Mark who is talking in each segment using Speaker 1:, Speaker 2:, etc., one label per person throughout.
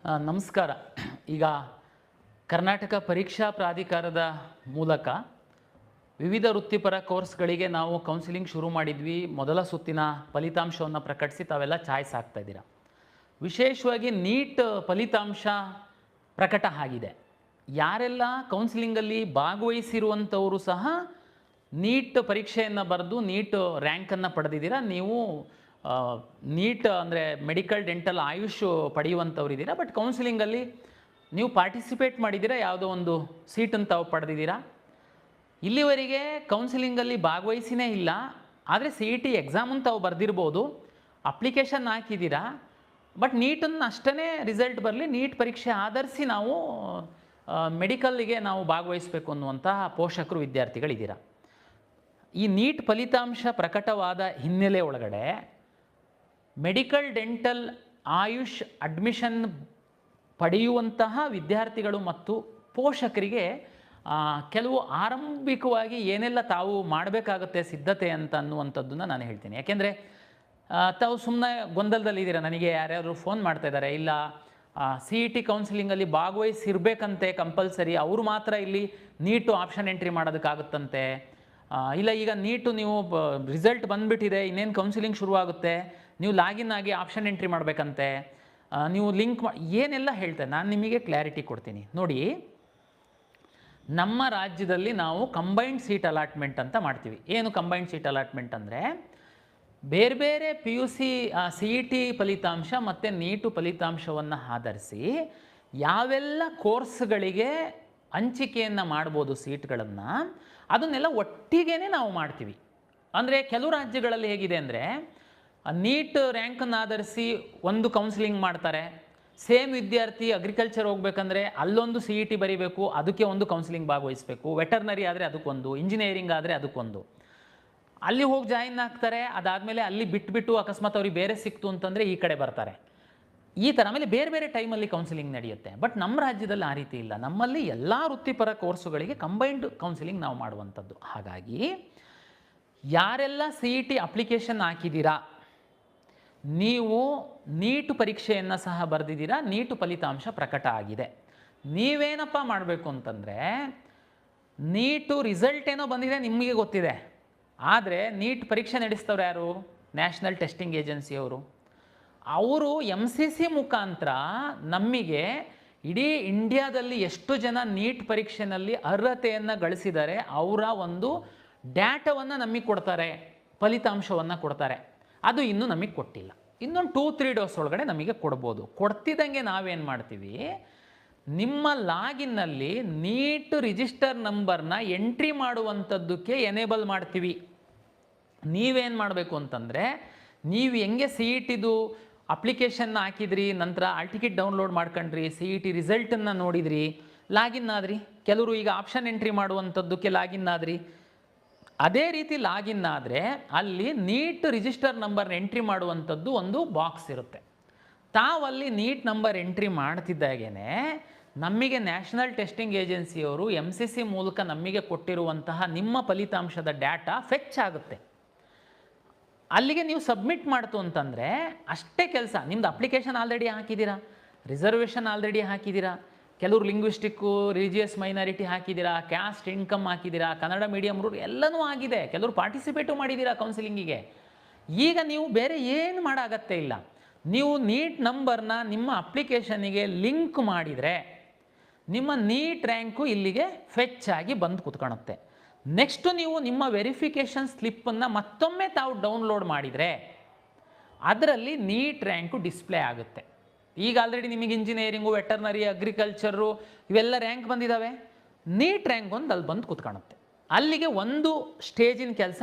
Speaker 1: ನಮಸ್ಕಾರ. ಈಗ ಕರ್ನಾಟಕ ಪರೀಕ್ಷಾ ಪ್ರಾಧಿಕಾರದ ಮೂಲಕ ವಿವಿಧ ವೃತ್ತಿಪರ ಕೋರ್ಸ್ಗಳಿಗೆ ನಾವು ಕೌನ್ಸಿಲಿಂಗ್ ಶುರು ಮಾಡಿದ್ವಿ. ಮೊದಲ ಸುತ್ತಿನ ಫಲಿತಾಂಶವನ್ನು ಪ್ರಕಟಿಸಿ ತಾವೆಲ್ಲ ಚಾಯ್ಸ್ ಆಗ್ತಾ ಇದ್ದೀರಾ. ವಿಶೇಷವಾಗಿ ನೀಟ್ ಫಲಿತಾಂಶ ಪ್ರಕಟ ಆಗಿದೆ. ಯಾರೆಲ್ಲ ಕೌನ್ಸಿಲಿಂಗಲ್ಲಿ ಭಾಗವಹಿಸಿರುವಂಥವರು ಸಹ ನೀಟ್ ಪರೀಕ್ಷೆಯನ್ನು ಬರೆದು ನೀಟ್ ರ್ಯಾಂಕನ್ನು ಪಡೆದಿದ್ದೀರಾ. ನೀವು ನೀಟ್ ಅಂದರೆ ಮೆಡಿಕಲ್ ಡೆಂಟಲ್ ಆಯುಷ್ ಪಡೆಯುವಂಥವ್ರು ಇದ್ದೀರಾ. ಬಟ್ ಕೌನ್ಸಿಲಿಂಗಲ್ಲಿ ನೀವು ಪಾರ್ಟಿಸಿಪೇಟ್ ಮಾಡಿದ್ದೀರಾ, ಯಾವುದೋ ಒಂದು ಸೀಟನ್ನು ತಾವು ಪಡೆದಿದ್ದೀರಾ. ಇಲ್ಲಿವರೆಗೆ ಕೌನ್ಸಿಲಿಂಗಲ್ಲಿ ಭಾಗವಹಿಸಿನೇ ಇಲ್ಲ, ಆದರೆ CET ಎಕ್ಸಾಮನ್ನು ತಾವು ಬರೆದಿರ್ಬೋದು, ಅಪ್ಲಿಕೇಶನ್ ಹಾಕಿದ್ದೀರಾ. ಬಟ್ ನೀಟನ್ನು ಅಷ್ಟೇ ರಿಸಲ್ಟ್ ಬರಲಿ, ನೀಟ್ ಪರೀಕ್ಷೆ ಆಧರಿಸಿ ನಾವು ಮೆಡಿಕಲ್ಗೆ ನಾವು ಭಾಗವಹಿಸಬೇಕು ಅನ್ನುವಂತಹ ಪೋಷಕರು ವಿದ್ಯಾರ್ಥಿಗಳಿದ್ದೀರಾ. ಈ ನೀಟ್ ಫಲಿತಾಂಶ ಪ್ರಕಟವಾದ ಹಿನ್ನೆಲೆ ಒಳಗಡೆ ಮೆಡಿಕಲ್ ಡೆಂಟಲ್ ಆಯುಷ್ ಅಡ್ಮಿಷನ್ ಪಡೆಯುವಂತಹ ವಿದ್ಯಾರ್ಥಿಗಳು ಮತ್ತು ಪೋಷಕರಿಗೆ ಕೆಲವು ಆರಂಭಿಕವಾಗಿ ಏನೆಲ್ಲ ತಾವು ಮಾಡಬೇಕಾಗುತ್ತೆ ಸಿದ್ಧತೆ ಅಂತ ಅನ್ನುವಂಥದ್ದನ್ನು ನಾನು ಹೇಳ್ತೀನಿ. ಯಾಕೆಂದರೆ ತಾವು ಸುಮ್ಮನೆ ಗೊಂದಲದಲ್ಲಿದ್ದೀರಾ. ನನಗೆ ಯಾರ್ಯಾರು ಫೋನ್ ಮಾಡ್ತಾ ಇದ್ದಾರೆ, ಇಲ್ಲ CET ಕೌನ್ಸಿಲಿಂಗಲ್ಲಿ ಭಾಗವಹಿಸಿರ್ಬೇಕಂತೆ ಕಂಪಲ್ಸರಿ, ಅವರು ಮಾತ್ರ ಇಲ್ಲಿ ನೀಟು ಆಪ್ಷನ್ ಎಂಟ್ರಿ ಮಾಡೋದಕ್ಕಾಗುತ್ತಂತೆ, ಇಲ್ಲ ಈಗ ನೀಟು ನೀವು ರಿಸಲ್ಟ್ ಬಂದುಬಿಟ್ಟಿದೆ, ಇನ್ನೇನು ಕೌನ್ಸಿಲಿಂಗ್ ಶುರುವಾಗುತ್ತೆ, ನೀವು ಲಾಗಿನ್ ಆಗಿ ಆಪ್ಷನ್ ಎಂಟ್ರಿ ಮಾಡಬೇಕಂತೆ, ನೀವು ಲಿಂಕ್ ಏನೆಲ್ಲ ಹೇಳ್ತೇನೆ. ನಾನು ನಿಮಗೆ ಕ್ಲಾರಿಟಿ ಕೊಡ್ತೀನಿ. ನೋಡಿ, ನಮ್ಮ ರಾಜ್ಯದಲ್ಲಿ ನಾವು ಕಂಬೈನ್ಡ್ ಸೀಟ್ ಅಲಾಟ್ಮೆಂಟ್ ಅಂತ ಮಾಡ್ತೀವಿ. ಏನು ಕಂಬೈನ್ಡ್ ಸೀಟ್ ಅಲಾಟ್ಮೆಂಟ್ ಅಂದರೆ, ಬೇರೆ ಬೇರೆ PUC CET ಫಲಿತಾಂಶ ಮತ್ತು ನೀಟು ಫಲಿತಾಂಶವನ್ನು ಆಧರಿಸಿ ಯಾವೆಲ್ಲ ಕೋರ್ಸ್ಗಳಿಗೆ ಹಂಚಿಕೆಯನ್ನು ಮಾಡ್ಬೋದು ಸೀಟ್ಗಳನ್ನು, ಅದನ್ನೆಲ್ಲ ಒಟ್ಟಿಗೆ ನಾವು ಮಾಡ್ತೀವಿ. ಅಂದರೆ ಕೆಲವು ರಾಜ್ಯಗಳಲ್ಲಿ ಹೇಗಿದೆ ಅಂದರೆ, ನೀಟ್ ರ್ಯಾಂಕನ್ನು ಆಧರಿಸಿ ಒಂದು ಕೌನ್ಸಿಲಿಂಗ್ ಮಾಡ್ತಾರೆ. ಸೇಮ್ ವಿದ್ಯಾರ್ಥಿ ಅಗ್ರಿಕಲ್ಚರ್ ಹೋಗ್ಬೇಕಂದ್ರೆ ಅಲ್ಲೊಂದು CET ಬರೀಬೇಕು, ಅದಕ್ಕೆ ಒಂದು ಕೌನ್ಸಿಲಿಂಗ್ ಭಾಗವಹಿಸಬೇಕು. ವೆಟರ್ನರಿ ಆದರೆ ಅದಕ್ಕೊಂದು, ಇಂಜಿನಿಯರಿಂಗ್ ಆದರೆ ಅದಕ್ಕೊಂದು. ಅಲ್ಲಿ ಹೋಗಿ ಜಾಯಿನ್ ಆಗ್ತಾರೆ, ಅದಾದಮೇಲೆ ಅಲ್ಲಿ ಬಿಟ್ಬಿಟ್ಟು ಅಕಸ್ಮಾತ್ ಅವ್ರಿಗೆ ಬೇರೆ ಸಿಕ್ತು ಅಂತಂದರೆ ಈ ಕಡೆ ಬರ್ತಾರೆ. ಈ ಥರ ಆಮೇಲೆ ಬೇರೆ ಬೇರೆ ಟೈಮಲ್ಲಿ ಕೌನ್ಸಿಲಿಂಗ್ ನಡೆಯುತ್ತೆ. ಬಟ್ ನಮ್ಮ ರಾಜ್ಯದಲ್ಲಿ ಆ ರೀತಿ ಇಲ್ಲ. ನಮ್ಮಲ್ಲಿ ಎಲ್ಲ ವೃತ್ತಿಪರ ಕೋರ್ಸುಗಳಿಗೆ ಕಂಬೈನ್ಡ್ ಕೌನ್ಸಿಲಿಂಗ್ ನಾವು ಮಾಡುವಂಥದ್ದು. ಹಾಗಾಗಿ ಯಾರೆಲ್ಲ CET ಅಪ್ಲಿಕೇಶನ್ ಹಾಕಿದ್ದೀರಾ, ನೀವು ನೀಟು ಪರೀಕ್ಷೆಯನ್ನು ಸಹ ಬರೆದಿದ್ದೀರಾ, ನೀಟು ಫಲಿತಾಂಶ ಪ್ರಕಟ ಆಗಿದೆ. ನೀವೇನಪ್ಪ ಮಾಡಬೇಕು ಅಂತಂದರೆ, ನೀಟು ರಿಸಲ್ಟ್ ಏನೋ ಬಂದಿದೆ ನಿಮಗೆ ಗೊತ್ತಿದೆ, ಆದರೆ ನೀಟ್ ಪರೀಕ್ಷೆ ನಡೆಸ್ತವ್ರು ಯಾರು? ನ್ಯಾಷನಲ್ ಟೆಸ್ಟಿಂಗ್ ಏಜೆನ್ಸಿಯವರು. ಅವರು MCC ಮುಖಾಂತರ ನಮಗೆ ಇಡೀ ಇಂಡಿಯಾದಲ್ಲಿ ಎಷ್ಟು ಜನ ನೀಟ್ ಪರೀಕ್ಷೆಯಲ್ಲಿ ಅರ್ಹತೆಯನ್ನು ಗಳಿಸಿದ್ದಾರೆ ಅವರ ಒಂದು ಡೇಟಾವನ್ನು ನಮಗೆ ಕೊಡ್ತಾರೆ, ಫಲಿತಾಂಶವನ್ನು ಕೊಡ್ತಾರೆ. ಅದು ಇನ್ನೂ ನಮಗೆ ಕೊಟ್ಟಿಲ್ಲ. ಇನ್ನೊಂದು 2-3 ಡೇಸ್ ಒಳಗಡೆ ನಮಗೆ ಕೊಡ್ಬೋದು. ಕೊಡ್ತಿದ್ದಂಗೆ ನಾವೇನು ಮಾಡ್ತೀವಿ, ನಿಮ್ಮ ಲಾಗಿನ್ನಲ್ಲಿ ನೀಟ್ ರಿಜಿಸ್ಟರ್ ನಂಬರ್ನ ಎಂಟ್ರಿ ಮಾಡುವಂಥದ್ದಕ್ಕೆ ಎನೇಬಲ್ ಮಾಡ್ತೀವಿ. ನೀವೇನು ಮಾಡಬೇಕು ಅಂತಂದರೆ, ನೀವು ಹೆಂಗೆ CETದು ಅಪ್ಲಿಕೇಶನ್ನ ಹಾಕಿದ್ರಿ, ನಂತರ ಆಲ್ ಟಿಕೆಟ್ ಡೌನ್ಲೋಡ್ ಮಾಡ್ಕೊಂಡ್ರಿ, CET ರಿಸಲ್ಟನ್ನು ನೋಡಿದ್ರಿ, ಲಾಗಿನ್ ಆದ್ರಿ. ಕೆಲವರು ಈಗ ಆಪ್ಷನ್ ಎಂಟ್ರಿ ಮಾಡುವಂಥದ್ದಕ್ಕೆ ಲಾಗಿನ್ ಆದ್ರಿ. ಅದೇ ರೀತಿ ಲಾಗಿನ್ ಆದರೆ ಅಲ್ಲಿ ನೀಟ್ ರಿಜಿಸ್ಟರ್ ನಂಬರ್ನ ಎಂಟ್ರಿ ಮಾಡುವಂಥದ್ದು ಒಂದು ಬಾಕ್ಸ್ ಇರುತ್ತೆ. ತಾವಲ್ಲಿ ನೀಟ್ ನಂಬರ್ ಎಂಟ್ರಿ ಮಾಡ್ತಿದ್ದಾಗೇ ನಮಗೆ ನ್ಯಾಷನಲ್ ಟೆಸ್ಟಿಂಗ್ ಏಜೆನ್ಸಿಯವರು MCC ಮೂಲಕ ನಮಗೆ ಕೊಟ್ಟಿರುವಂತಹ ನಿಮ್ಮ ಫಲಿತಾಂಶದ ಡೇಟಾ ಫೆಚ್ ಆಗುತ್ತೆ. ಅಲ್ಲಿಗೆ ನೀವು ಸಬ್ಮಿಟ್ ಮಾಡ್ತು ಅಂತಂದರೆ ಅಷ್ಟೇ ಕೆಲಸ. ನಿಮ್ಮದು ಅಪ್ಲಿಕೇಶನ್ ಆಲ್ರೆಡಿ ಹಾಕಿದ್ದೀರಾ, ರಿಸರ್ವೇಷನ್ ಆಲ್ರೆಡಿ ಹಾಕಿದ್ದೀರಾ, ಕೆಲವರು ಲಿಂಗ್ವಿಸ್ಟಿಕ್ಕು, ರಿಲಿಜಿಯಸ್ ಮೈನಾರಿಟಿ ಹಾಕಿದ್ದೀರಾ, ಕ್ಯಾಸ್ಟ್ ಇನ್ಕಮ್ ಹಾಕಿದ್ದೀರಾ, ಕನ್ನಡ ಮೀಡಿಯಮ್ ರೂಲ್ ಎಲ್ಲನೂ ಆಗಿದೆ. ಕೆಲವರು ಪಾರ್ಟಿಸಿಪೇಟು ಮಾಡಿದ್ದೀರಾ ಕೌನ್ಸಿಲಿಂಗಿಗೆ. ಈಗ ನೀವು ಬೇರೆ ಏನು ಮಾಡೋಗತ್ತೆ ಇಲ್ಲ. ನೀವು ನೀಟ್ ನಂಬರ್ನ ನಿಮ್ಮ ಅಪ್ಲಿಕೇಶನಿಗೆ ಲಿಂಕ್ ಮಾಡಿದರೆ ನಿಮ್ಮ ನೀಟ್ ರ್ಯಾಂಕು ಇಲ್ಲಿಗೆ ಫೆಚ್ ಆಗಿ ಬಂದು ಕೂತ್ಕೊಳ್ಳುತ್ತೆ. ನೆಕ್ಸ್ಟು ನೀವು ನಿಮ್ಮ ವೆರಿಫಿಕೇಷನ್ ಸ್ಲಿಪ್ಪನ್ನು ಮತ್ತೊಮ್ಮೆ ತಾವು ಡೌನ್ಲೋಡ್ ಮಾಡಿದರೆ ಅದರಲ್ಲಿ ನೀಟ್ ರ್ಯಾಂಕು ಡಿಸ್ಪ್ಲೇ ಆಗುತ್ತೆ. ಈಗ ಆಲ್ರೆಡಿ ನಿಮಗೆ ಇಂಜಿನಿಯರಿಂಗು, ವೆಟರ್ನರಿ, ಅಗ್ರಿಕಲ್ಚರು ಇವೆಲ್ಲ ರ್ಯಾಂಕ್ ಬಂದಿದ್ದಾವೆ. ನೀಟ್ ರ್ಯಾಂಕ್ ಒಂದು ಅಲ್ಲಿ ಬಂದು ಕೂತ್ಕೊಳ್ಳುತ್ತೆ. ಅಲ್ಲಿಗೆ ಒಂದು ಸ್ಟೇಜಿನ ಕೆಲಸ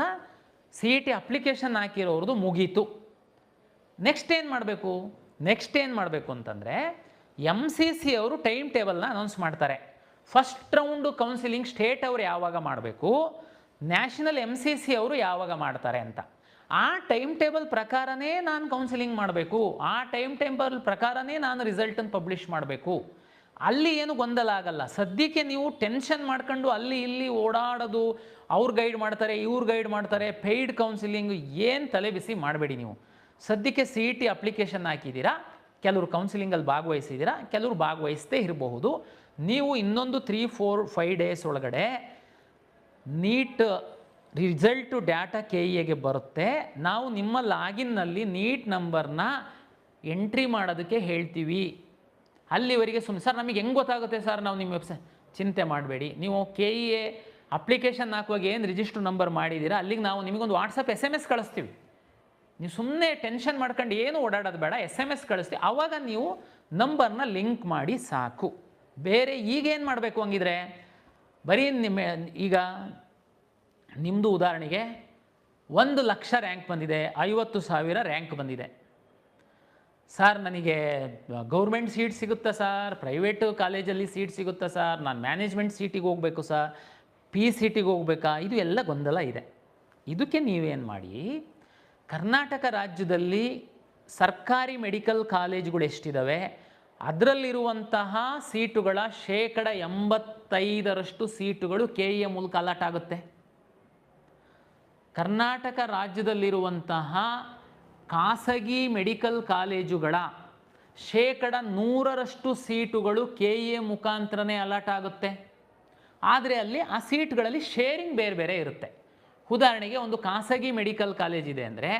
Speaker 1: CET ಅಪ್ಲಿಕೇಶನ್ ಹಾಕಿರೋರ್ದು ಮುಗೀತು. ನೆಕ್ಸ್ಟ್ ಏನು ಮಾಡಬೇಕು ಅಂತಂದರೆ, MCC ಅವರು ಟೈಮ್ ಟೇಬಲ್ನ ಅನೌನ್ಸ್ ಮಾಡ್ತಾರೆ. ಫಸ್ಟ್ ರೌಂಡು ಕೌನ್ಸಿಲಿಂಗ್ ಸ್ಟೇಟ್ ಅವರು ಯಾವಾಗ ಮಾಡಬೇಕು, ನ್ಯಾಷನಲ್ MCC ಅವರು ಯಾವಾಗ ಮಾಡ್ತಾರೆ ಅಂತ. ಆ ಟೈಮ್ ಟೇಬಲ್ ಪ್ರಕಾರನೇ ನಾನು ಕೌನ್ಸಿಲಿಂಗ್ ಮಾಡಬೇಕು, ಆ ಟೈಮ್ ಟೇಬಲ್ ಪ್ರಕಾರನೇ ನಾನು ರಿಸಲ್ಟನ್ನು ಪಬ್ಲಿಷ್ ಮಾಡಬೇಕು. ಅಲ್ಲಿ ಏನು ಗೊಂದಲ ಆಗಲ್ಲ. ಸದ್ಯಕ್ಕೆ ನೀವು ಟೆನ್ಷನ್ ಮಾಡ್ಕೊಂಡು ಅಲ್ಲಿ ಇಲ್ಲಿ ಓಡಾಡೋದು, ಅವ್ರು ಗೈಡ್ ಮಾಡ್ತಾರೆ, ಇವ್ರು ಗೈಡ್ ಮಾಡ್ತಾರೆ, ಪೇಯ್ಡ್ ಕೌನ್ಸಿಲಿಂಗ್ ಏನು ತಲೆ ಬಿಸಿ ಮಾಡಬೇಡಿ. ನೀವು ಸದ್ಯಕ್ಕೆ CET ಅಪ್ಲಿಕೇಶನ್ ಹಾಕಿದ್ದೀರಾ, ಕೆಲವರು ಕೌನ್ಸಿಲಿಂಗಲ್ಲಿ ಭಾಗವಹಿಸಿದ್ದೀರಾ, ಕೆಲವರು ಭಾಗವಹಿಸದೇ ಇರಬಹುದು. ನೀವು ಇನ್ನೊಂದು 3-4-5 ಡೇಸ್ ಒಳಗಡೆ ನೀಟ್ ರಿಸಲ್ಟು ಡಾಟಾ KEAಗೆ ಬರುತ್ತೆ. ನಾವು ನಿಮ್ಮ ಲಾಗಿನ್ನಲ್ಲಿ ನೀಟ್ ನಂಬರ್ನ ಎಂಟ್ರಿ ಮಾಡೋದಕ್ಕೆ ಹೇಳ್ತೀವಿ. ಅಲ್ಲಿವರೆಗೆ ಸುಮ್ಮನೆ ಸರ್ ನಮಗೆ ಹೆಂಗೆ ಗೊತ್ತಾಗುತ್ತೆ ಸರ್ ನಾವು ನಿಮ್ಮ ವೆಬ್ಸೈಟ್, ಚಿಂತೆ ಮಾಡಬೇಡಿ. ನೀವು KEA ಅಪ್ಲಿಕೇಶನ್ ಹಾಕುವಾಗ ಏನು ರಿಜಿಸ್ಟರ್ ನಂಬರ್ ಮಾಡಿದ್ದೀರಾ ಅಲ್ಲಿಗೆ ನಾವು ನಿಮಗೊಂದು ವಾಟ್ಸಪ್ SMS ಕಳಿಸ್ತೀವಿ. ನೀವು ಸುಮ್ಮನೆ ಟೆನ್ಷನ್ ಮಾಡ್ಕೊಂಡು ಏನು ಓಡಾಡೋದು ಬೇಡ, SMS ಕಳಿಸ್ತೀವಿ. ಆವಾಗ ನೀವು ನಂಬರ್ನ ಲಿಂಕ್ ಮಾಡಿ ಸಾಕು. ಬೇರೆ ಈಗೇನು ಮಾಡಬೇಕು ಹಂಗಿದ್ರೆ, ಬರೀ ಈಗ ನಿಮ್ಮದು ಉದಾಹರಣೆಗೆ 1,00,000 ರ್ಯಾಂಕ್ ಬಂದಿದೆ, 50,000 ರ್ಯಾಂಕ್ ಬಂದಿದೆ. ಸರ್ ನನಗೆ ಗೌರ್ಮೆಂಟ್ ಸೀಟ್ ಸಿಗುತ್ತಾ ಸರ್, ಪ್ರೈವೇಟು ಕಾಲೇಜಲ್ಲಿ ಸೀಟ್ ಸಿಗುತ್ತಾ ಸರ್, ನಾನು ಮ್ಯಾನೇಜ್ಮೆಂಟ್ ಸೀಟಿಗೆ ಹೋಗಬೇಕು ಸರ್, PCTಗೆ ಹೋಗ್ಬೇಕಾ, ಇದು ಎಲ್ಲ ಗೊಂದಲ ಇದೆ. ಇದಕ್ಕೆ ನೀವೇನು ಮಾಡಿ, ಕರ್ನಾಟಕ ರಾಜ್ಯದಲ್ಲಿ ಸರ್ಕಾರಿ ಮೆಡಿಕಲ್ ಕಾಲೇಜುಗಳು ಎಷ್ಟಿದ್ದಾವೆ ಅದರಲ್ಲಿರುವಂತಹ ಸೀಟುಗಳ 85% ಸೀಟುಗಳು KEA ಮೂಲಕ ಅಲಾಟ್ ಆಗುತ್ತೆ. ಕರ್ನಾಟಕ ರಾಜ್ಯದಲ್ಲಿರುವಂತಹ ಖಾಸಗಿ ಮೆಡಿಕಲ್ ಕಾಲೇಜುಗಳ 100% ಸೀಟುಗಳು KEA ಮುಖಾಂತರನೇ ಅಲಾಟ್ ಆಗುತ್ತೆ. ಆದರೆ ಅಲ್ಲಿ ಆ ಸೀಟ್ಗಳಲ್ಲಿ ಶೇರಿಂಗ್ ಬೇರೆ ಬೇರೆ ಇರುತ್ತೆ. ಉದಾಹರಣೆಗೆ ಒಂದು ಖಾಸಗಿ ಮೆಡಿಕಲ್ ಕಾಲೇಜ್ ಇದೆ ಅಂದರೆ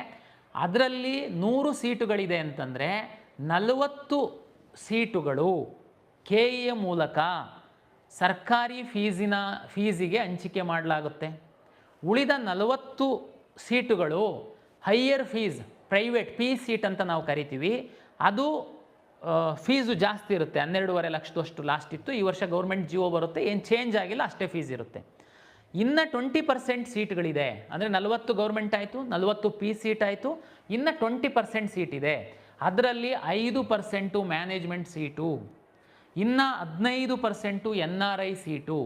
Speaker 1: ಅದರಲ್ಲಿ 100 ಸೀಟುಗಳಿದೆ ಅಂತಂದರೆ 40 ಸೀಟುಗಳು KEA ಮೂಲಕ ಸರ್ಕಾರಿ ಫೀಸಿಗೆ ಹಂಚಿಕೆ ಮಾಡಲಾಗುತ್ತೆ. ಉಳಿದ 40 ಸೀಟುಗಳು ಹೈಯರ್ ಫೀಸ್, ಪ್ರೈವೇಟ್ ಸೀಟ್ ಅಂತ ನಾವು ಕರಿತೀವಿ, ಅದು ಫೀಸು ಜಾಸ್ತಿ ಇರುತ್ತೆ. 12.5 ಲಕ್ಷದಷ್ಟು ಲಾಸ್ಟ್ ಇತ್ತು. ಈ ವರ್ಷ ಗೌರ್ಮೆಂಟ್ ಜಿಒ ಬರುತ್ತೆ, ಏನು ಚೇಂಜ್ ಆಗಿಲ್ಲ, ಅಷ್ಟೇ ಫೀಸ್ ಇರುತ್ತೆ. ಇನ್ನು 20% ಸೀಟ್ಗಳಿದೆ ಅಂದರೆ 40 ಗೌರ್ಮೆಂಟ್ ಆಯಿತು, 40 ಸೀಟ್ ಆಯಿತು, ಇನ್ನು 20% ಸೀಟ್ ಇದೆ. ಅದರಲ್ಲಿ 5% ಮ್ಯಾನೇಜ್ಮೆಂಟ್ ಸೀಟು, ಇನ್ನು 15% NRI ಸೀಟು.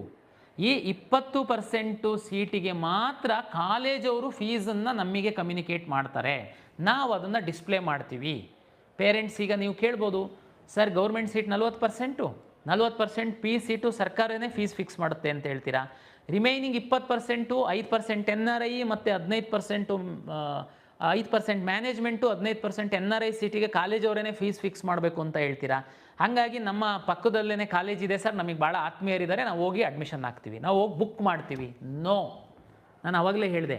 Speaker 1: ಈ 20% ಸೀಟಿಗೆ ಮಾತ್ರ ಕಾಲೇಜವರು ಫೀಸನ್ನು ನಮಗೆ ಕಮ್ಯುನಿಕೇಟ್ ಮಾಡ್ತಾರೆ, ನಾವು ಅದನ್ನು ಡಿಸ್ಪ್ಲೇ ಮಾಡ್ತೀವಿ. ಪೇರೆಂಟ್ಸ್ ಈಗ ನೀವು ಕೇಳ್ಬೋದು, ಸರ್ ಗೌರ್ಮೆಂಟ್ ಸೀಟ್ 40% ಸೀಟು ಸರ್ಕಾರನೇ ಫೀಸ್ ಫಿಕ್ಸ್ ಮಾಡುತ್ತೆ ಅಂತ ಹೇಳ್ತೀರಾ, ರಿಮೈನಿಂಗ್ 20% 5% NRI ಮತ್ತು 5% ಮ್ಯಾನೇಜ್ಮೆಂಟು 15% NRI ಸೀಟಿಗೆ ಕಾಲೇಜವರೇ ಫೀಸ್ ಫಿಕ್ಸ್ ಮಾಡಬೇಕು ಅಂತ ಹೇಳ್ತೀರಾ. ಹಾಗಾಗಿ ನಮ್ಮ ಪಕ್ಕದಲ್ಲೇ ಕಾಲೇಜ್ ಇದೆ ಸರ್, ನಮಗೆ ಭಾಳ ಆತ್ಮೀಯರಿದ್ದಾರೆ, ನಾವು ಹೋಗಿ ಅಡ್ಮಿಷನ್ ಹಾಕ್ತೀವಿ, ನಾವು ಹೋಗಿ ಬುಕ್ ಮಾಡ್ತೀವಿ. ನೋ, ನಾನು ಆವಾಗಲೇ ಹೇಳಿದೆ,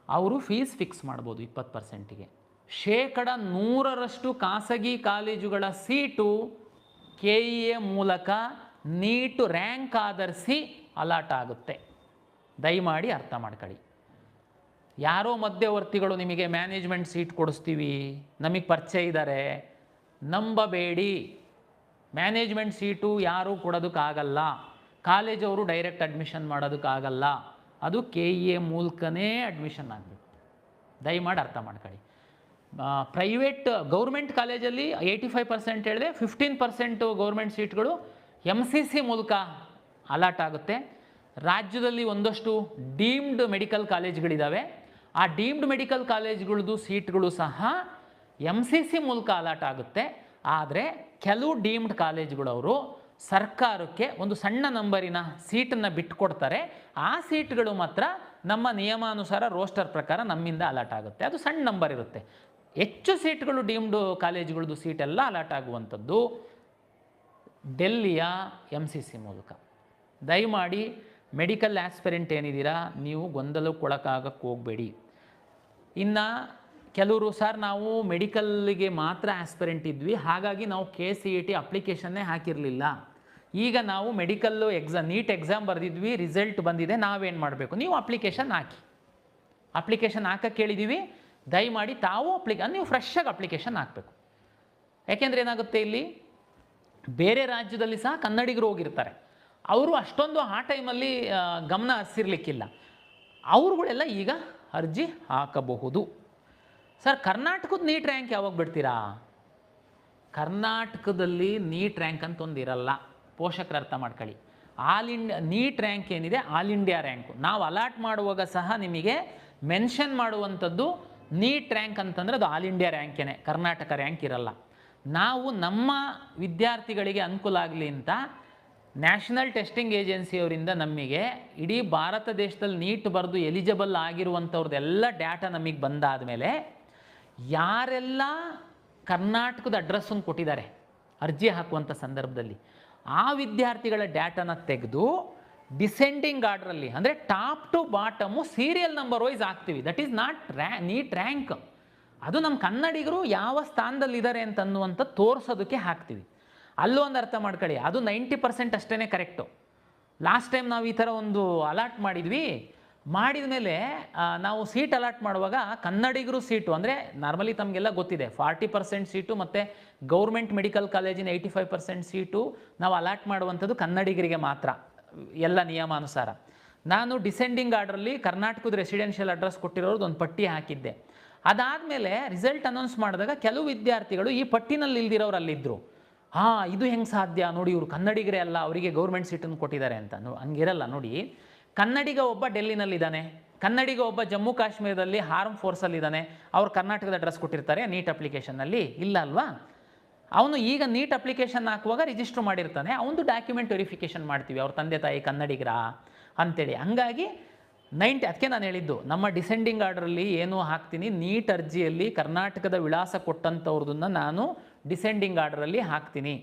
Speaker 1: ಅವರು ಫೀಸ್ ಫಿಕ್ಸ್ ಮಾಡ್ಬೋದು 20%ಗೆ. 100% ಖಾಸಗಿ ಕಾಲೇಜುಗಳ ಸೀಟು KEA ಮೂಲಕ ನೀಟ್ ರ್ಯಾಂಕ್ ಆಧರಿಸಿ ಅಲಾಟ್ ಆಗುತ್ತೆ. ದಯಮಾಡಿ ಅರ್ಥ ಮಾಡ್ಕೊಳ್ಳಿ. ಯಾರೋ ಮಧ್ಯವರ್ತಿಗಳು ನಿಮಗೆ ಮ್ಯಾನೇಜ್ಮೆಂಟ್ ಸೀಟ್ ಕೊಡಿಸ್ತೀವಿ, ನಮಗೆ ಪರಿಚಯ ಇದ್ದಾರೆ, ನಂಬಬೇಡಿ. ಮ್ಯಾನೇಜ್ಮೆಂಟ್ ಸೀಟು ಯಾರೂ ಕೊಡೋದಕ್ಕಾಗಲ್ಲ, ಕಾಲೇಜವರು ಡೈರೆಕ್ಟ್ ಅಡ್ಮಿಷನ್ ಮಾಡೋದಕ್ಕಾಗಲ್ಲ, ಅದು KEA ಮೂಲಕನೇ ಅಡ್ಮಿಷನ್ ಆಗಬೇಕು. ದಯಮಾಡಿ ಅರ್ಥ ಮಾಡ್ಕೊಳ್ಳಿ. ಪ್ರೈವೇಟ್ ಗೌರ್ಮೆಂಟ್ ಕಾಲೇಜಲ್ಲಿ 85% ಹೇಳಿದೆ, 15% ಗೌರ್ಮೆಂಟ್ ಸೀಟ್ಗಳು MCC ಮೂಲಕ ಅಲಾಟ್ ಆಗುತ್ತೆ. ರಾಜ್ಯದಲ್ಲಿ ಒಂದಷ್ಟು ಡೀಮ್ಡ್ ಮೆಡಿಕಲ್ ಕಾಲೇಜ್ಗಳಿದ್ದಾವೆ, ಆ ಡೀಮ್ಡ್ ಮೆಡಿಕಲ್ ಕಾಲೇಜ್ಗಳದ್ದು ಸೀಟ್ಗಳು ಸಹ MCC ಮೂಲಕ ಅಲಾಟ್ ಆಗುತ್ತೆ. ಆದರೆ ಕೆಲವು ಡೀಮ್ಡ್ ಕಾಲೇಜ್ಗಳವರು ಸರ್ಕಾರಕ್ಕೆ ಒಂದು ಸಣ್ಣ ನಂಬರಿನ ಸೀಟನ್ನು ಬಿಟ್ಟುಕೊಡ್ತಾರೆ. ಆ ಸೀಟ್ಗಳು ಮಾತ್ರ ನಮ್ಮ ನಿಯಮಾನುಸಾರ ರೋಸ್ಟರ್ ಪ್ರಕಾರ ನಮ್ಮಿಂದ ಅಲಾಟ್ ಆಗುತ್ತೆ. ಅದು ಸಣ್ಣ ನಂಬರ್ ಇರುತ್ತೆ. ಹೆಚ್ಚು ಸೀಟ್ಗಳು ಡೀಮ್ಡ್ ಕಾಲೇಜ್ಗಳದ್ದು ಸೀಟೆಲ್ಲ ಅಲಾಟ್ ಆಗುವಂಥದ್ದು ಡೆಲ್ಲಿಯ MCC ಮೂಲಕ. ದಯಮಾಡಿ ಮೆಡಿಕಲ್ ಆಸ್ಪಿರೆಂಟ್ ಏನಿದ್ದೀರಾ, ನೀವು ಗೊಂದಲಕ್ಕೊಳಕಾಗಕ್ಕೆ ಹೋಗಬೇಡಿ. ಇನ್ನು ಕೆಲವರು ಸರ್ ನಾವು ಮೆಡಿಕಲ್ಗೆ ಮಾತ್ರ ಆಸ್ಪಿರೆಂಟ್ ಇದ್ವಿ, ಹಾಗಾಗಿ ನಾವು KCET ಅಪ್ಲಿಕೇಶನ್ನೇ ಹಾಕಿರಲಿಲ್ಲ, ಈಗ ನಾವು ಮೆಡಿಕಲ್ಲು ನೀಟ್ ಎಕ್ಸಾಮ್ ಬರೆದಿದ್ವಿ, ರಿಸಲ್ಟ್ ಬಂದಿದೆ, ನಾವೇನು ಮಾಡಬೇಕು? ನೀವು ಅಪ್ಲಿಕೇಶನ್ ಹಾಕಿ. ಅಪ್ಲಿಕೇಶನ್ ಹಾಕಕ್ಕೆ ಕೇಳಿದ್ದೀವಿ, ದಯಮಾಡಿ ತಾವು ನೀವು ಫ್ರೆಶ್ಶಾಗಿ ಅಪ್ಲಿಕೇಶನ್ ಹಾಕಬೇಕು. ಯಾಕೆಂದರೆ ಏನಾಗುತ್ತೆ, ಇಲ್ಲಿ ಬೇರೆ ರಾಜ್ಯದಲ್ಲಿ ಸಹ ಕನ್ನಡಿಗರು ಹೋಗಿರ್ತಾರೆ, ಅವರು ಅಷ್ಟೊಂದು ಆ ಟೈಮಲ್ಲಿ ಗಮನ ಹರಿಸಿರ್ಲಿಕ್ಕಿಲ್ಲ, ಅವ್ರುಗಳೆಲ್ಲ ಈಗ ಅರ್ಜಿ ಹಾಕಬಹುದು. ಸರ್ ಕರ್ನಾಟಕದ ನೀಟ್ ರ್ಯಾಂಕ್ ಯಾವಾಗ ಬಿಡ್ತೀರಾ? ಕರ್ನಾಟಕದಲ್ಲಿ ನೀಟ್ ರ್ಯಾಂಕ್ ಅಂತ ಒಂದು ಇರಲ್ಲ, ಪೋಷಕರು ಅರ್ಥ ಮಾಡ್ಕೊಳ್ಳಿ. ನೀಟ್ ರ್ಯಾಂಕ್ ಏನಿದೆ ಆಲ್ ಇಂಡಿಯಾ ರ್ಯಾಂಕು. ನಾವು ಅಲಾಟ್ ಮಾಡುವಾಗ ಸಹ ನಿಮಗೆ ಮೆನ್ಷನ್ ಮಾಡುವಂಥದ್ದು ನೀಟ್ ರ್ಯಾಂಕ್ ಅಂತಂದರೆ ಅದು ಆಲ್ ಇಂಡಿಯಾ ರ್ಯಾಂಕೇನೆ, ಕರ್ನಾಟಕ ರ್ಯಾಂಕ್ ಇರಲ್ಲ. ನಾವು ನಮ್ಮ ವಿದ್ಯಾರ್ಥಿಗಳಿಗೆ ಅನುಕೂಲ ಆಗಲಿ ಅಂತ ನ್ಯಾಷನಲ್ ಟೆಸ್ಟಿಂಗ್ ಏಜೆನ್ಸಿಯವರಿಂದ ನಮಗೆ ಇಡೀ ಭಾರತ ದೇಶದಲ್ಲಿ ನೀಟ್ ಬರೆದು ಎಲಿಜಿಬಲ್ ಆಗಿರುವಂಥವ್ರದ್ದೆಲ್ಲ ಡಾಟಾ ನಮಗೆ ಬಂದಾದ ಮೇಲೆ ಯಾರೆಲ್ಲ ಕರ್ನಾಟಕದ ಅಡ್ರೆಸ್ಸನ್ನು ಕೊಟ್ಟಿದ್ದಾರೆ ಅರ್ಜಿ ಹಾಕುವಂಥ ಸಂದರ್ಭದಲ್ಲಿ. ಆ ವಿದ್ಯಾರ್ಥಿಗಳ ಡೇಟಾನ ತೆಗೆದು ಡಿಸೆಂಡಿಂಗ್ ಆರ್ಡ್ರಲ್ಲಿ ಅಂದರೆ top to bottom serial number wise ಹಾಕ್ತೀವಿ. That is not NEET rank. ಅದು ನಮ್ಮ ಕನ್ನಡಿಗರು ಯಾವ ಸ್ಥಾನದಲ್ಲಿದ್ದಾರೆ ಅಂತನ್ನುವಂಥ ತೋರಿಸೋದಕ್ಕೆ ಹಾಕ್ತೀವಿ. ಅಲ್ಲೂ ಒಂದು ಅರ್ಥ ಮಾಡ್ಕೊಳ್ಳಿ, ಅದು 90% ಅಷ್ಟೇ ಕರೆಕ್ಟು. ಲಾಸ್ಟ್ ಟೈಮ್ ನಾವು ಈ ಥರ ಒಂದು ಅಲಾಟ್ ಮಾಡಿದ್ವಿ. ಮಾಡಿದ ಮೇಲೆ ನಾವು ಸೀಟ್ ಅಲಾಟ್ ಮಾಡುವಾಗ ಕನ್ನಡಿಗರು ಸೀಟು ಅಂದರೆ ನಾರ್ಮಲಿ ತಮಗೆಲ್ಲ ಗೊತ್ತಿದೆ 40% ಸೀಟು ಮತ್ತು ಗೌರ್ಮೆಂಟ್ ಮೆಡಿಕಲ್ ಕಾಲೇಜಿನ 85% ಸೀಟು ನಾವು ಅಲಾಟ್ ಮಾಡುವಂಥದ್ದು ಕನ್ನಡಿಗರಿಗೆ ಮಾತ್ರ, ಎಲ್ಲ ನಿಯಮಾನುಸಾರ. ನಾನು ಡಿಸೆಂಡಿಂಗ್ ಆರ್ಡ್ರಲ್ಲಿ ಕರ್ನಾಟಕದ ರೆಸಿಡೆನ್ಷಿಯಲ್ ಅಡ್ರೆಸ್ ಕೊಟ್ಟಿರೋದು ಒಂದು ಪಟ್ಟಿ ಹಾಕಿದ್ದೆ. ಅದಾದಮೇಲೆ ರಿಸಲ್ಟ್ ಅನೌನ್ಸ್ ಮಾಡಿದಾಗ ಕೆಲವು ವಿದ್ಯಾರ್ಥಿಗಳು ಈ ಪಟ್ಟಿನಲ್ಲಿ ಇಲ್ದಿರೋರು ಅಲ್ಲಿದ್ದರು. ಇದು ಹೆಂಗೆ ಸಾಧ್ಯ ನೋಡಿ, ಇವರು ಕನ್ನಡಿಗರೇ ಅಲ್ಲ, ಅವರಿಗೆ ಗೌರ್ಮೆಂಟ್ ಸೀಟನ್ನು ಕೊಟ್ಟಿದ್ದಾರೆ ಅಂತ. ಹಂಗಿರಲ್ಲ ನೋಡಿ. ಕನ್ನಡಿಗ ಒಬ್ಬ ಡೆಲ್ಲಿನಲ್ಲಿದ್ದಾನೆ, ಕನ್ನಡಿಗ ಒಬ್ಬ ಜಮ್ಮು ಕಾಶ್ಮೀರದಲ್ಲಿ ಆರ್ಮ್ ಫೋರ್ಸಲ್ಲಿದ್ದಾನೆ, ಅವ್ರು ಕರ್ನಾಟಕದ ಅಡ್ರೆಸ್ ಕೊಟ್ಟಿರ್ತಾರೆ ನೀಟ್ ಅಪ್ಲಿಕೇಶನ್ನಲ್ಲಿ, ಇಲ್ಲ ಅಲ್ವಾ? ಅವನು ಈಗ ನೀಟ್ ಅಪ್ಲಿಕೇಶನ್ ಹಾಕುವಾಗ ರಿಜಿಸ್ಟರ್ ಮಾಡಿರ್ತಾನೆ, ಅವನದು ಡಾಕ್ಯುಮೆಂಟ್ ವೆರಿಫಿಕೇಷನ್ ಮಾಡ್ತೀವಿ, ಅವ್ರ ತಂದೆ ತಾಯಿ ಕನ್ನಡಿಗರ ಅಂತೇಳಿ. ಹಂಗಾಗಿ ಅದಕ್ಕೆ ನಾನು ಹೇಳಿದ್ದು, ನಮ್ಮ ಡಿಸೆಂಡಿಂಗ್ ಆರ್ಡ್ರಲ್ಲಿ ಏನು ಹಾಕ್ತೀನಿ, ನೀಟ್ ಅರ್ಜಿಯಲ್ಲಿ ಕರ್ನಾಟಕದ ವಿಳಾಸ ಕೊಟ್ಟಂಥವ್ರದನ್ನು ನಾನು ಡಿಸೆಂಡಿಂಗ್ ಆರ್ಡ್ರಲ್ಲಿ ಹಾಕ್ತೀನಿ.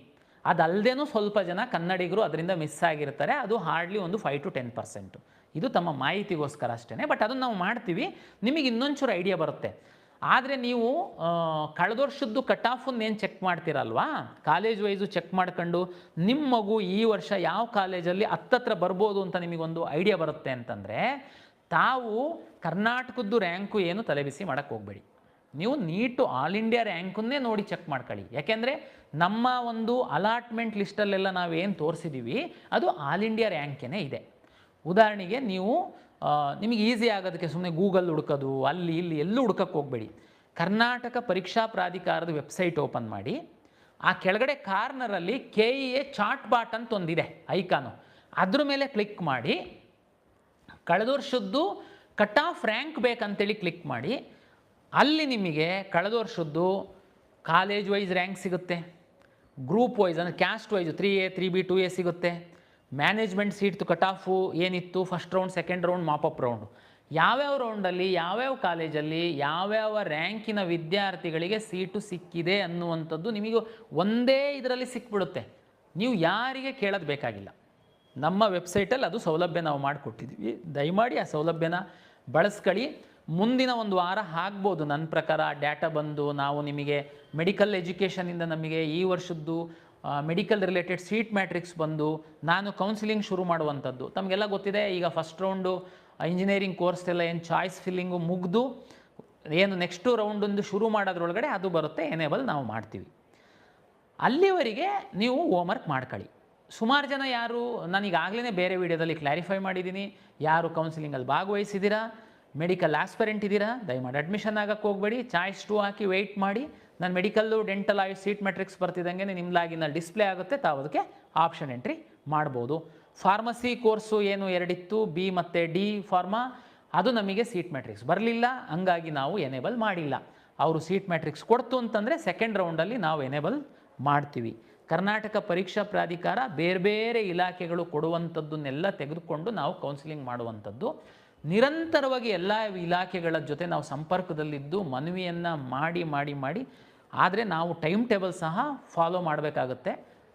Speaker 1: ಅದಲ್ಲದೇನೂ ಸ್ವಲ್ಪ ಜನ ಕನ್ನಡಿಗರು ಅದರಿಂದ ಮಿಸ್ ಆಗಿರ್ತಾರೆ, ಅದು ಹಾರ್ಡ್ಲಿ ಒಂದು 5 to 10%. ಇದು ತಮ್ಮ ಮಾಹಿತಿಗೋಸ್ಕರ ಅಷ್ಟೇ. ಬಟ್ ಅದನ್ನು ನಾವು ಮಾಡ್ತೀವಿ, ನಿಮಗೆ ಇನ್ನೊಂಚೂರು ಐಡಿಯಾ ಬರುತ್ತೆ. ಆದರೆ ನೀವು ಕಳೆದ ವರ್ಷದ್ದು ಕಟ್ ಆಫನ್ನೇನು ಚೆಕ್ ಮಾಡ್ತೀರಲ್ವಾ, ಕಾಲೇಜ್ ವೈಸು ಚೆಕ್ ಮಾಡ್ಕೊಂಡು ನಿಮ್ಮ ಮಗು ಈ ವರ್ಷ ಯಾವ ಕಾಲೇಜಲ್ಲಿ ಹತ್ತತ್ರ ಬರ್ಬೋದು ಅಂತ ನಿಮಗೊಂದು ಐಡಿಯಾ ಬರುತ್ತೆ ಅಂತಂದರೆ, ತಾವು ಕರ್ನಾಟಕದ್ದು ರ್ಯಾಂಕು ಏನು ತಲೆಬಿಸಿ ಮಾಡೋಕ್ಕೆ ಹೋಗಬೇಡಿ. ನೀವು ನೀಟು ಆಲ್ ಇಂಡಿಯಾ ರ್ಯಾಂಕನ್ನೇ ನೋಡಿ ಚೆಕ್ ಮಾಡ್ಕೊಳ್ಳಿ. ಯಾಕೆಂದರೆ ನಮ್ಮ ಒಂದು ಅಲಾಟ್ಮೆಂಟ್ ಲಿಸ್ಟಲ್ಲೆಲ್ಲ ನಾವೇನು ತೋರಿಸಿದ್ದೀವಿ ಅದು ಆಲ್ ಇಂಡಿಯಾ ರ್ಯಾಂಕೇ ಇದೆ. ಉದಾಹರಣೆಗೆ ನೀವು ನಿಮಗೆ ಈಸಿ ಆಗೋದಕ್ಕೆ ಸುಮ್ಮನೆ ಗೂಗಲ್ ಹುಡ್ಕೋದು ಅಲ್ಲಿ ಇಲ್ಲಿ ಎಲ್ಲೂ ಹುಡ್ಕಕ್ಕೆ ಹೋಗಬೇಡಿ. ಕರ್ನಾಟಕ ಪರೀಕ್ಷಾ ಪ್ರಾಧಿಕಾರದ ವೆಬ್ಸೈಟ್ ಓಪನ್ ಮಾಡಿ, ಆ ಕೆಳಗಡೆ ಕಾರ್ನರಲ್ಲಿ KEA ಚಾರ್ಟ್ ಬಾಟ್ ಅಂತ ಒಂದಿದೆ ಐಕಾನು, ಅದ್ರ ಮೇಲೆ ಕ್ಲಿಕ್ ಮಾಡಿ ಕಳೆದ ವರ್ಷದ್ದು ಕಟ್ ಆಫ್ ರ್ಯಾಂಕ್ ಬೇಕಂತೇಳಿ ಕ್ಲಿಕ್ ಮಾಡಿ. ಅಲ್ಲಿ ನಿಮಗೆ ಕಳೆದ ವರ್ಷದ್ದು ಕಾಲೇಜ್ ವೈಸ್ ರ್ಯಾಂಕ್ ಸಿಗುತ್ತೆ, ಗ್ರೂಪ್ ವೈಸ್ ಅಂದರೆ caste wise 3A 3B 2A ಸಿಗುತ್ತೆ, ಮ್ಯಾನೇಜ್ಮೆಂಟ್ ಸೀಟ್ದು ಕಟ್ ಆಫು ಏನಿತ್ತು, first round second round mop-up round, ಯಾವ್ಯಾವ ರೌಂಡಲ್ಲಿ ಯಾವ್ಯಾವ ಕಾಲೇಜಲ್ಲಿ ಯಾವ್ಯಾವ ರ್ಯಾಂಕಿನ ವಿದ್ಯಾರ್ಥಿಗಳಿಗೆ ಸೀಟು ಸಿಕ್ಕಿದೆ ಅನ್ನುವಂಥದ್ದು ನಿಮಗೆ ಒಂದೇ ಇದರಲ್ಲಿ ಸಿಕ್ಬಿಡುತ್ತೆ. ನೀವು ಯಾರಿಗೆ ಕೇಳೋದು ಬೇಕಾಗಿಲ್ಲ. ನಮ್ಮ ವೆಬ್ಸೈಟಲ್ಲಿ ಅದು ಸೌಲಭ್ಯ ನಾವು ಮಾಡಿಕೊಟ್ಟಿದ್ದೀವಿ. ದಯಮಾಡಿ ಆ ಸೌಲಭ್ಯನ ಬಳಸ್ಕೊಳ್ಳಿ. ಮುಂದಿನ ಒಂದು ವಾರ ಆಗ್ಬೋದು ನನ್ನ ಪ್ರಕಾರ ಡೇಟಾ ಬಂದು ನಾವು ನಿಮಗೆ ಮೆಡಿಕಲ್ ಎಜುಕೇಷನಿಂದ ನಮಗೆ ಈ ವರ್ಷದ್ದು ಮೆಡಿಕಲ್ ರಿಲೇಟೆಡ್ ಸೀಟ್ ಮ್ಯಾಟ್ರಿಕ್ಸ್ ಬಂದು ನಾನು ಕೌನ್ಸಿಲಿಂಗ್ ಶುರು ಮಾಡುವಂಥದ್ದು. ತಮಗೆಲ್ಲ ಗೊತ್ತಿದೆ, ಈಗ ಫಸ್ಟ್ ರೌಂಡು ಇಂಜಿನಿಯರಿಂಗ್ ಕೋರ್ಸ್ ಎಲ್ಲ ಏನು ಚಾಯ್ಸ್ ಫಿಲ್ಲಿಂಗು ಮುಗಿದು ಏನು ನೆಕ್ಸ್ಟು ರೌಂಡೊಂದು ಶುರು ಮಾಡೋದ್ರೊಳಗಡೆ ಅದು ಬರುತ್ತೆ, ಎನೇಬಲ್ ನಾವು ಮಾಡ್ತೀವಿ. ಅಲ್ಲಿವರೆಗೆ ನೀವು ಹೋಮ್ವರ್ಕ್ ಮಾಡ್ಕೊಳ್ಳಿ. ಸುಮಾರು ಜನ ಯಾರು ನಾನೀಗಾಗಲೇ ಬೇರೆ ವಿಡಿಯೋದಲ್ಲಿ ಕ್ಲಾರಿಫೈ ಮಾಡಿದ್ದೀನಿ, ಯಾರು ಕೌನ್ಸಿಲಿಂಗಲ್ಲಿ ಭಾಗವಹಿಸಿದ್ದೀರಾ, ಮೆಡಿಕಲ್ ಆಸ್ಪರೆಂಟ್ ಇದ್ದೀರಾ, ದಯಮಾಡಿ ಅಡ್ಮಿಷನ್ ಆಗೋಕ್ಕೆ ಹೋಗಬೇಡಿ. ಚಾಯ್ಸ್ 2 ಹಾಕಿ ವೆಯ್ಟ್ ಮಾಡಿ. ನಾನು ಮೆಡಿಕಲ್ಲು ಡೆಂಟಲ್ ಆಯು ಸೀಟ್ ಮ್ಯಾಟ್ರಿಕ್ಸ್ ಬರ್ತಿದ್ದಂಗೆ ನಿಮ್ಮ ಲಾಗಿನಲ್ಲಿ ಡಿಸ್ಪ್ಲೇ ಆಗುತ್ತೆ, ತಾವು ಅದಕ್ಕೆ ಆಪ್ಷನ್ ಎಂಟ್ರಿ ಮಾಡ್ಬೋದು. ಫಾರ್ಮಸಿ ಕೋರ್ಸು ಏನು 2 ಇತ್ತು, B ಮತ್ತು D ಫಾರ್ಮಾ, ಅದು ನಮಗೆ ಸೀಟ್ ಮ್ಯಾಟ್ರಿಕ್ಸ್ ಬರಲಿಲ್ಲ, ಹಂಗಾಗಿ ನಾವು ಎನೇಬಲ್ ಮಾಡಿಲ್ಲ. ಅವರು ಸೀಟ್ ಮ್ಯಾಟ್ರಿಕ್ಸ್ ಕೊಡ್ತು ಅಂತಂದರೆ ಸೆಕೆಂಡ್ ರೌಂಡಲ್ಲಿ ನಾವು ಎನೇಬಲ್ ಮಾಡ್ತೀವಿ. ಕರ್ನಾಟಕ ಪರೀಕ್ಷಾ ಪ್ರಾಧಿಕಾರ ಬೇರೆ ಬೇರೆ ಇಲಾಖೆಗಳು ಕೊಡುವಂಥದ್ದನ್ನೆಲ್ಲ ತೆಗೆದುಕೊಂಡು ನಾವು ಕೌನ್ಸಿಲಿಂಗ್ ಮಾಡುವಂಥದ್ದು. ನಿರಂತರವಾಗಿ ಎಲ್ಲ ಇಲಾಖೆಗಳ ಜೊತೆ ನಾವು ಸಂಪರ್ಕದಲ್ಲಿದ್ದು ಮನವಿಯನ್ನು ಮಾಡಿ ಆದರೆ ನಾವು ಟೈಮ್ ಟೇಬಲ್ ಸಹ ಫಾಲೋ ಮಾಡಬೇಕಾಗುತ್ತೆ.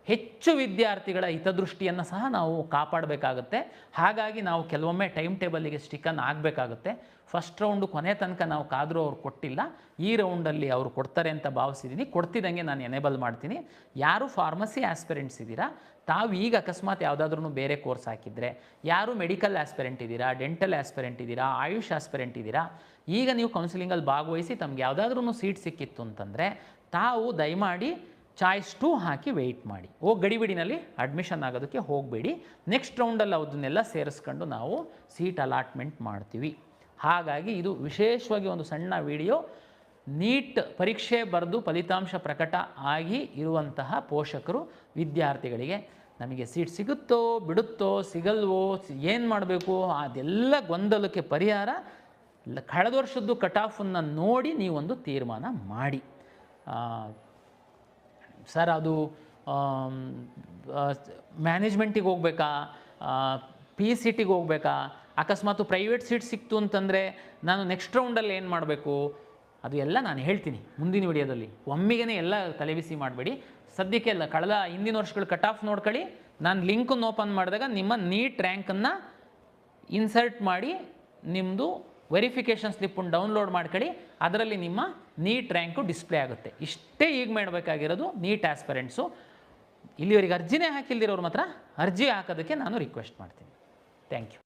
Speaker 1: ಹೆಚ್ಚು ವಿದ್ಯಾರ್ಥಿಗಳ ಹಿತದೃಷ್ಟಿಯನ್ನು ಸಹ ನಾವು ಕಾಪಾಡಬೇಕಾಗುತ್ತೆ. ಹಾಗಾಗಿ ನಾವು ಕೆಲವೊಮ್ಮೆ ಟೈಮ್ ಟೇಬಲಿಗೆ ಸ್ಟಿಕನ್ ಆಗಬೇಕಾಗುತ್ತೆ. ಫಸ್ಟ್ ರೌಂಡು ಕೊನೆ ತನಕ ನಾವು ಕಾದರೂ ಅವ್ರು ಕೊಟ್ಟಿಲ್ಲ, ಈ ರೌಂಡಲ್ಲಿ ಅವರು ಕೊಡ್ತಾರೆ ಅಂತ ಭಾವಿಸಿದ್ದೀನಿ. ಕೊಡ್ತಿದ್ದಂಗೆ ನಾನು ಎನೇಬಲ್ ಮಾಡ್ತೀನಿ. ಯಾರು ಫಾರ್ಮಸಿ ಆಸ್ಪಿರೆಂಟ್ಸ್ ಇದ್ದೀರಾ, ತಾವು ಈಗ ಅಕಸ್ಮಾತ್ ಯಾವುದಾದ್ರೂ ಬೇರೆ ಕೋರ್ಸ್ ಹಾಕಿದರೆ, ಯಾರು ಮೆಡಿಕಲ್ ಆಸ್ಪಿರೆಂಟ್ ಇದ್ದೀರಾ, ಡೆಂಟಲ್ ಆಸ್ಪಿರೆಂಟ್ ಇದ್ದೀರಾ, ಆಯುಷ್ ಆಸ್ಪಿರೆಂಟ್ ಇದ್ದೀರಾ, ಈಗ ನೀವು ಕೌನ್ಸಿಲಿಂಗಲ್ಲಿ ಭಾಗವಹಿಸಿ ತಮ್ಗೆ ಯಾವುದಾದ್ರೂ ಸೀಟ್ ಸಿಕ್ಕಿತ್ತು ಅಂತಂದರೆ ತಾವು ದಯಮಾಡಿ ಚಾಯ್ಸ್ 2 ಹಾಕಿ ವೆಯ್ಟ್ ಮಾಡಿ. ಗಡಿಬಿಡಿನಲ್ಲಿ ಅಡ್ಮಿಷನ್ ಆಗೋದಕ್ಕೆ ಹೋಗಬೇಡಿ. ನೆಕ್ಸ್ಟ್ ರೌಂಡಲ್ಲಿ ಅದನ್ನೆಲ್ಲ ಸೇರಿಸ್ಕೊಂಡು ನಾವು ಸೀಟ್ ಅಲಾಟ್ಮೆಂಟ್ ಮಾಡ್ತೀವಿ. ಹಾಗಾಗಿ ಇದು ವಿಶೇಷವಾಗಿ ಒಂದು ಸಣ್ಣ ವಿಡಿಯೋ. ನೀಟ್ ಪರೀಕ್ಷೆ ಬರೆದು ಫಲಿತಾಂಶ ಪ್ರಕಟ ಆಗಿ ಇರುವಂತಹ ಪೋಷಕರು ವಿದ್ಯಾರ್ಥಿಗಳಿಗೆ ನಮಗೆ ಸೀಟ್ ಸಿಗುತ್ತೋ ಬಿಡುತ್ತೋ ಸಿಗಲ್ವೋ ಏನು ಮಾಡಬೇಕು ಅದೆಲ್ಲ ಗೊಂದಲಕ್ಕೆ ಪರಿಹಾರ ಕಳೆದ ವರ್ಷದ್ದು ಕಟ್ ಆಫನ್ನು ನೋಡಿ ನೀವೊಂದು ತೀರ್ಮಾನ ಮಾಡಿ. ಸರ್ ಅದು ಮ್ಯಾನೇಜ್ಮೆಂಟಿಗೆ ಹೋಗ್ಬೇಕಾ, PCTಗೆ ಹೋಗ್ಬೇಕಾ, ಅಕಸ್ಮಾತ್ ಪ್ರೈವೇಟ್ ಸೀಟ್ ಸಿಕ್ತು ಅಂತಂದರೆ ನಾನು ನೆಕ್ಸ್ಟ್ ರೌಂಡಲ್ಲಿ ಏನು ಮಾಡಬೇಕು, ಅದು ಎಲ್ಲ ನಾನು ಹೇಳ್ತೀನಿ ಮುಂದಿನ ವಿಡಿಯೋದಲ್ಲಿ. ಒಮ್ಮಿಗೆ ಎಲ್ಲ ತಲೆಬಿಸಿ ಮಾಡಬೇಡಿ. ಸದ್ಯಕ್ಕೆ ಎಲ್ಲ ಕಳೆದ ಹಿಂದಿನ ವರ್ಷಗಳು ಕಟ್ ಆಫ್ ನೋಡ್ಕೊಳ್ಳಿ. ನಾನು ಲಿಂಕನ್ನು ಓಪನ್ ಮಾಡಿದಾಗ ನಿಮ್ಮ ನೀಟ್ ರ್ಯಾಂಕನ್ನು ಇನ್ಸರ್ಟ್ ಮಾಡಿ ನಿಮ್ಮದು ವೆರಿಫಿಕೇಷನ್ ಸ್ಲಿಪ್ಪನ್ನು ಡೌನ್ಲೋಡ್ ಮಾಡ್ಕೊಳ್ಳಿ. ಅದರಲ್ಲಿ ನಿಮ್ಮ ನೀಟ್ ರ್ಯಾಂಕು ಡಿಸ್ಪ್ಲೇ ಆಗುತ್ತೆ. ಇಷ್ಟೇ ಈಗ ಮಾಡಬೇಕಾಗಿರೋದು ನೀಟ್ ಆಸ್ಪರೆಂಟ್ಸು. ಇಲ್ಲಿವರೆಗೆ ಅರ್ಜಿನೇ ಹಾಕಿಲ್ದಿರೋರು ಮಾತ್ರ ಅರ್ಜಿ ಹಾಕೋದಕ್ಕೆ ನಾನು ರಿಕ್ವೆಸ್ಟ್ ಮಾಡ್ತೀನಿ. Thank you.